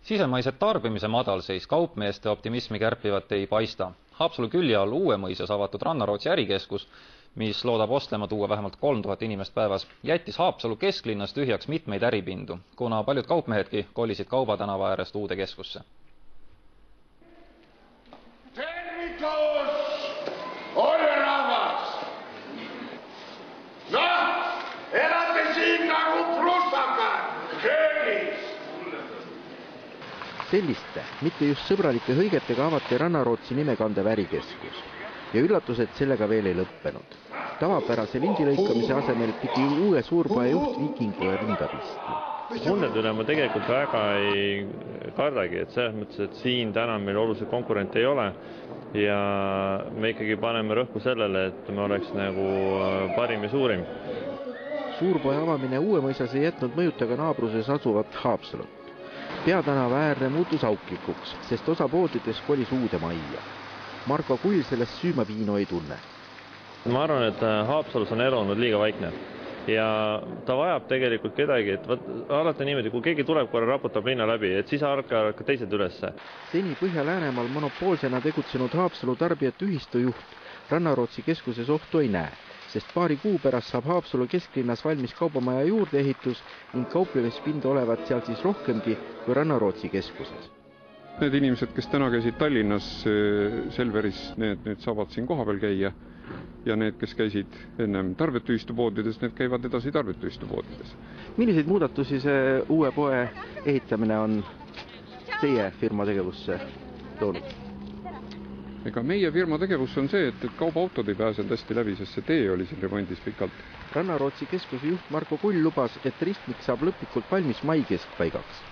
Sisemaised tarbimise madalseis kaupmeeste optimismi kärpivat ei paista. Haapsalu külje all Uue mõisas avatud Rannarootsi ärikeskus, mis loodab Ostlema tuua vähemalt 3000 inimest päevas, jättis Haapsalu kesklinnas tühjaks mitmeid äripindu, kuna paljud kaupmehedki kolisid Kaubatänava äärest uude keskusse. Tervitus, orjarahvas! Noh, elate siin nagu prussakad, köögis! Selliste, mitte just sõbralike hõigetega avati Rannarootsi nimekandev ärikeskus. Ja üllatused sellega veel ei lõppenud. Tavapärase lindilõikamise asemel pidi uue suurpoe juht Viikingule rinda pistma. Mundade üle ma tegelikult väga ei kardagi, et selles mõttes, et siin täna meil oluliselt konkurente ei ole ja me ikkagi paneme rõhku sellele, et me oleks nagu parim ja suurim. Suurpoe avamine Uue mõisas ei jätnud mõjuta ka naabruses asuvat Haapsalut. Peatänava äärne muutus auklikuks, sest osa poodides kolis uude majja. Marko Kull sellest süümapiinu ei tunne. Ma arvan, et Haapsalus on elu olnud liiga vaikne ja ta vajab tegelikult kedagi, et alati niimoodi, kui keegi tuleb korra raputab linna läbi, et siis ärkavad ka teised ülesse. Seni Põhja-Läänemaal monopoolsena tegutsenud Haapsalu tarbijate ühistu juht Rannarootsi keskuses ohtu ei näe, sest paari kuu pärast saab Haapsalu kesklinnas valmis kaubamaja juurdeehitus ning kauplemispinda olevat seal siis rohkemgi kui Rannarootsi keskuses. Need inimesed, kes täna käisid Tallinnas Selveris, need nüüd saavad siin kohapeal käia ja need, kes käisid ennem tarbijatühistupoodides, need käivad edasi tarbijatühistupoodides. Milliseid muudatusi see uue poe ehitamine on teie firma tegevusse toonud? Ega meie firma tegevus on see, et kaubaautod ei pääsenud hästi läbi, sest see tee oli siin remondis pikalt. Rannarootsi keskuse juht Marko Kull lubas, et ristmik saab lõplikult valmis mai keskpaigaks.